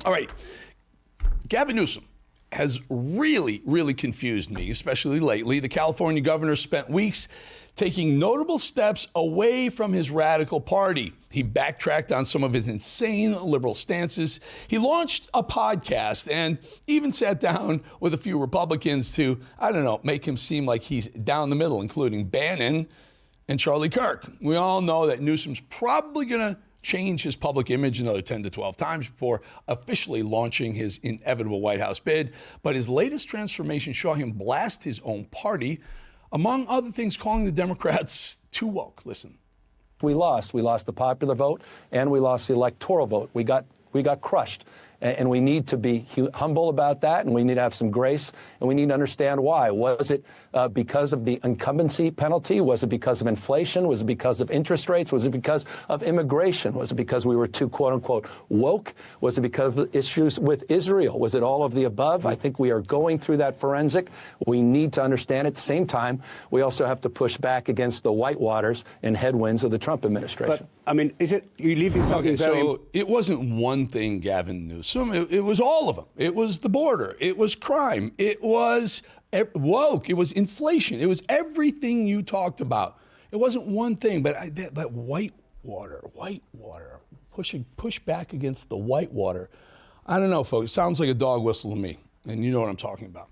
All right. Gavin Newsom has really confused me, especially lately. The California governor spent weeks taking notable steps away from his radical party. He backtracked on some of his insane liberal stances. He launched a podcast and even sat down with a few Republicans to, I don't know, make him seem like he's down the middle, including Bannon and Charlie Kirk. We all know that Newsom's probably going to change his public image another 10 to 12 times before officially launching his inevitable White House bid. But his latest transformation saw him blast his own party, among other things, calling the Democrats too woke. Listen. We lost. We lost the popular vote, and we lost the electoral vote. We got crushed. And we need to be humble about that, and we need to have some grace, and we need to understand why. Was it because of the incumbency penalty? Was it because of inflation? Was it because of interest rates? Was it because of immigration? Was it because we were too, quote unquote, woke? Was it because of issues with Israel? Was it all of the above? I think we are going through that forensic. We need to understand at the same time, we also have to push back against the whitewaters and headwinds of the Trump administration. But, I mean, is it, you leave this something very... So it wasn't one thing, Gavin Newsom. It was all of them. It was the border. It was crime. It was woke. It was inflation. It was everything you talked about. It wasn't one thing, but that whitewater, push back against the whitewater. I don't know, folks. It sounds like a dog whistle to me, and you know what I'm talking about.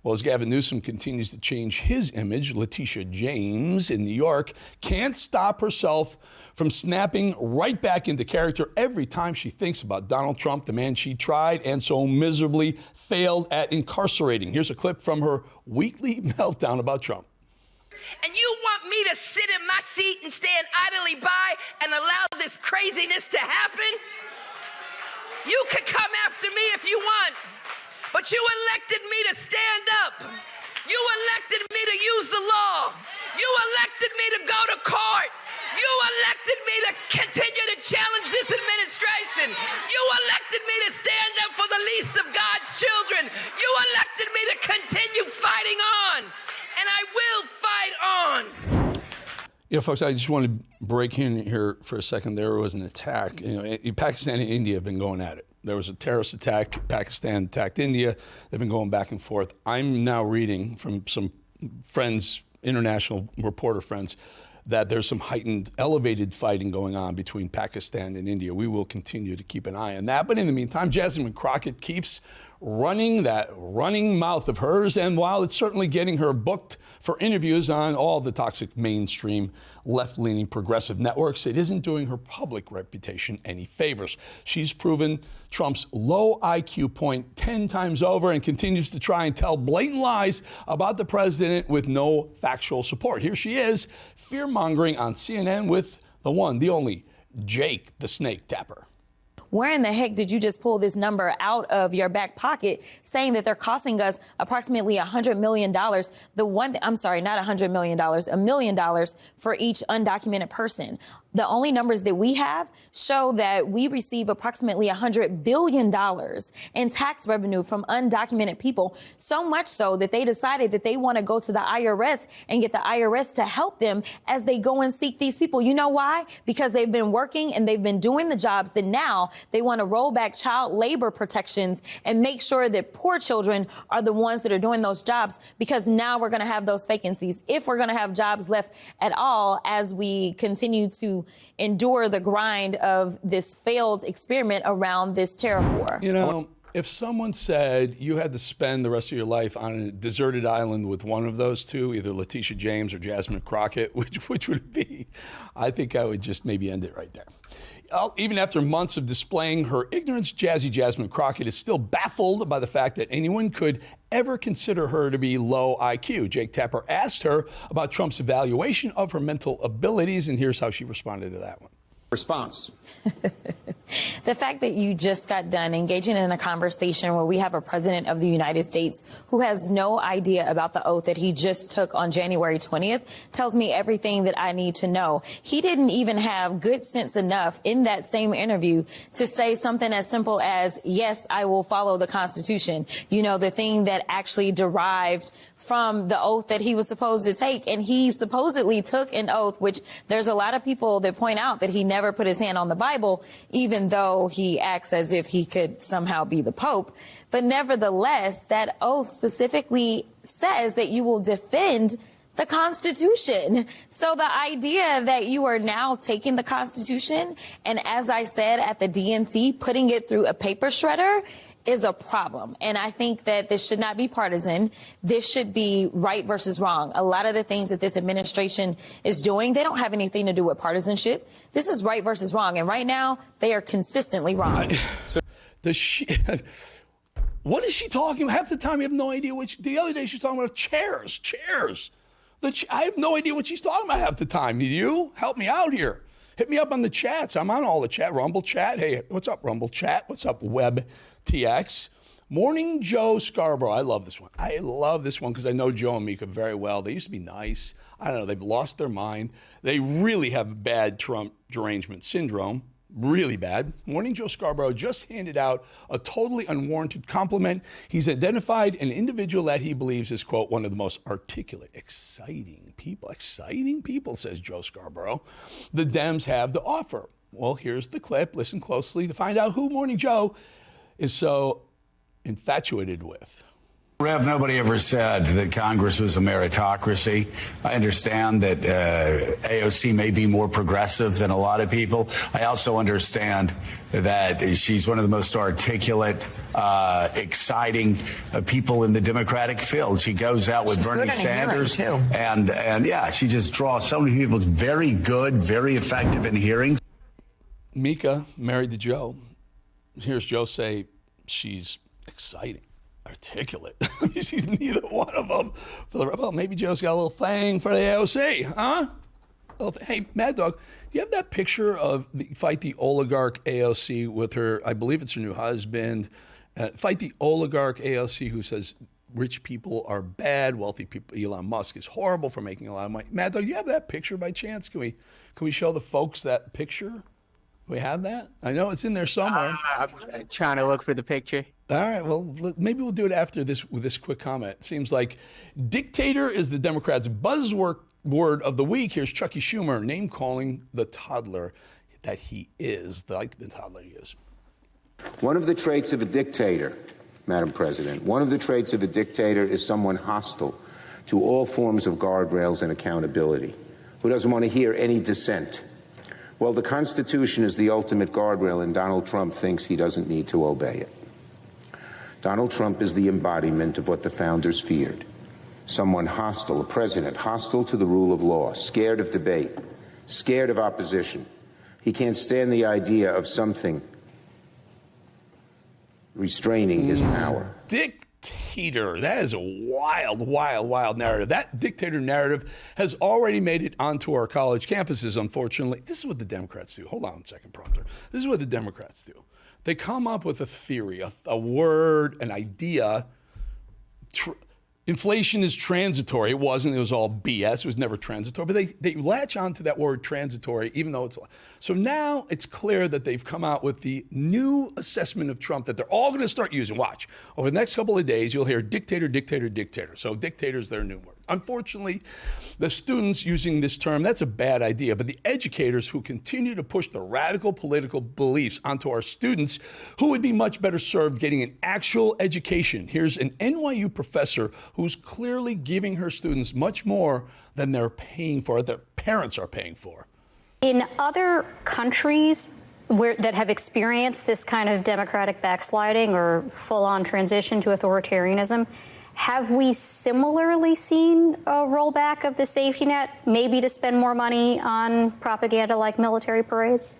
Well, as Gavin Newsom continues to change his image, Letitia James in New York can't stop herself from snapping right back into character every time she thinks about Donald Trump, the man she tried and so miserably failed at incarcerating. Here's a clip from her weekly meltdown about Trump. And you want me to sit in my seat and stand idly by and allow this craziness to happen? You could come after me if you want. But you elected me to stand up. You elected me to use the law. You elected me to go to court. You elected me to continue to challenge this administration. You elected me to stand up for the least of God's children. You elected me to continue fighting on. And I will fight on. Yeah, folks, I just want to break in here for a second. There was an attack. Pakistan and India have been going at it. There was a terrorist attack. Pakistan attacked India. They've been going back and forth. I'm now reading from some friends, international reporter friends, that there's some heightened, elevated fighting going on between Pakistan and India. We will continue to keep an eye on that. But in the meantime, Jasmine Crockett keeps running that running mouth of hers. And while it's certainly getting her booked for interviews on all the toxic mainstream left-leaning progressive networks, it isn't doing her public reputation any favors. She's proven Trump's low IQ point 10 times over and continues to try and tell blatant lies about the president with no factual support. Here she is, fear-mongering on CNN with the one, the only, Jake the Snake Tapper. Where in the heck did you just pull this number out of your back pocket saying that they're costing us approximately $100 million? I'm sorry, not $100 million, $1 million for each undocumented person. The only numbers that we have show that we receive approximately $100 billion in tax revenue from undocumented people, so much so that they decided that they want to go to the IRS and get the IRS to help them as they go and seek these people. You know why? Because they've been working and they've been doing the jobs that now they want to roll back child labor protections and make sure that poor children are the ones that are doing those jobs, because now we're going to have those vacancies. If we're going to have jobs left at all as we continue to endure the grind of this failed experiment around this tariff war. You know, if someone said you had to spend the rest of your life on a deserted island with one of those two, either Letitia James or Jasmine Crockett, which would it be? I think I would just maybe end it right there. Even after months of displaying her ignorance, Jazzy Jasmine Crockett is still baffled by the fact that anyone could ever consider her to be low IQ. Jake Tapper asked her about Trump's evaluation of her mental abilities, and here's how she responded to that one. Response. The fact that you just got done engaging in a conversation where we have a president of the United States who has no idea about the oath that he just took on January 20th tells me everything that I need to know. He didn't even have good sense enough in that same interview to say something as simple as, yes, I will follow the Constitution. You know, the thing that actually derived from the oath that he was supposed to take. And he supposedly took an oath, which there's a lot of people that point out that he never never put his hand on the Bible, even though he acts as if he could somehow be the Pope. But nevertheless, that oath specifically says that you will defend the Constitution. So the idea that you are now taking the Constitution and, as I said at the DNC, putting it through a paper shredder is a problem. And I think that this should not be partisan. This should be right versus wrong. A lot of the things that this administration is doing, they don't have anything to do with partisanship. This is right versus wrong. And right now, they are consistently wrong. What is she talking about? Half the time, you have no idea what the other day she's talking about chairs. I have no idea what she's talking about half the time. You help me out here. Hit me up on the chats. I'm on all the chat. Rumble chat. Hey, what's up, Rumble chat? What's up, WebTX? Morning Joe Scarborough. I love this one. I love this one because I know Joe and Mika very well. They used to be nice. I don't know. They've lost their mind. They really have bad Trump derangement syndrome. Really bad. Morning Joe Scarborough just handed out a totally unwarranted compliment. He's identified an individual that he believes is, quote, one of the most articulate, exciting people, says Joe Scarborough, the Dems have to offer. Well, here's the clip. Listen closely to find out who Morning Joe is so infatuated with. Rev, nobody ever said that Congress was a meritocracy. I understand that AOC may be more progressive than a lot of people. I also understand that she's one of the most articulate, exciting people in the Democratic field. She goes out with Bernie Sanders, and yeah, she just draws so many people. Very good, very effective in hearings. Mika married to Joe. Here's Joe say she's exciting. Articulate. She's neither one of them. Well, maybe Joe's got a little thing for the AOC, huh? Hey, Mad Dog, do you have that picture of Fight the Oligarch AOC with her, I believe it's her new husband, Fight the Oligarch AOC who says rich people are bad, wealthy people, Elon Musk is horrible for making a lot of money. Mad Dog, do you have that picture by chance? Can we show the folks that picture? We have that? I know it's in there somewhere. I'm trying to look for the picture. All right, well, maybe we'll do it after this with this quick comment. It seems like dictator is the Democrats' buzzword of the week. Here's Chucky Schumer name-calling the toddler that he is, like the toddler he is. One of the traits of a dictator, Madam President, one of the traits of a dictator is someone hostile to all forms of guardrails and accountability, who doesn't want to hear any dissent. Well, the Constitution is the ultimate guardrail, and Donald Trump thinks he doesn't need to obey it. Donald Trump is the embodiment of what the founders feared. Someone hostile, a president hostile to the rule of law, scared of debate, scared of opposition. He can't stand the idea of something restraining his power. Dictator. That is a wild, wild, wild narrative. That dictator narrative has already made it onto our college campuses, unfortunately. This is what the Democrats do. Hold on a second, prompter. This is what the Democrats do. They come up with a theory, a word, an idea. Inflation is transitory. It wasn't. It was all BS. It was never transitory. But they latch onto that word transitory, even though it's... So now it's clear that they've come out with the new assessment of Trump that they're all going to start using. Watch. Over the next couple of days, you'll hear dictator, dictator, dictator. So dictator is their new word. Unfortunately, the students using this term, that's a bad idea. But the educators who continue to push the radical political beliefs onto our students, who would be much better served getting an actual education. Here's an NYU professor who's clearly giving her students much more than they're paying for, their parents are paying for. In other countries that have experienced this kind of democratic backsliding or full-on transition to authoritarianism, have we similarly seen a rollback of the safety net, maybe to spend more money on propaganda like military parades?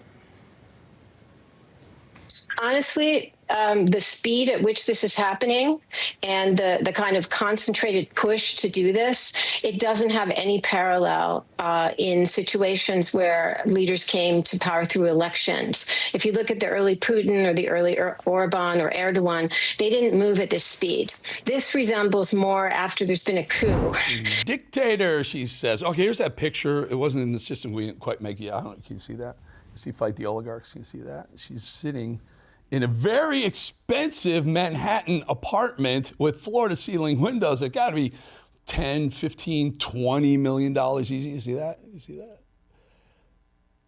Honestly, the speed at which this is happening and the kind of concentrated push to do this, it doesn't have any parallel in situations where leaders came to power through elections. If you look at the early Putin or the early Orban or Erdogan, they didn't move at this speed. This resembles more after there's been a coup. Dictator, she says. Okay, here's that picture. It wasn't in the system. We didn't quite make it. I don't know. Can you see that? You see Fight the Oligarchs? Can you see that? She's sitting in a very expensive Manhattan apartment with floor-to-ceiling windows that got to be $10, $15, $20 million easy. You see that? You see that?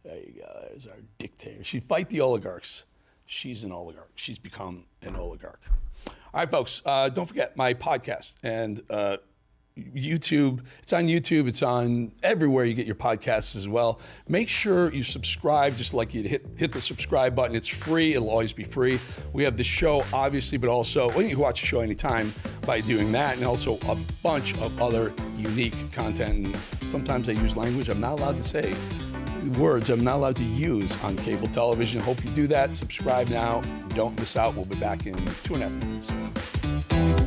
There you go. There's our dictator. She'd fight the oligarchs. She's an oligarch. She's become an oligarch. All right, folks, don't forget my podcast and YouTube. It's on YouTube. It's on everywhere you get your podcasts as well. Make sure you subscribe, just like you hit the subscribe button. It's free. It'll always be free. We have the show, obviously, but also, well, you can watch the show anytime by doing that, and also a bunch of other unique content. And sometimes I use language I'm not allowed to say, words I'm not allowed to use on cable television. Hope you do that. Subscribe now. Don't miss out. We'll be back in 2.5 minutes.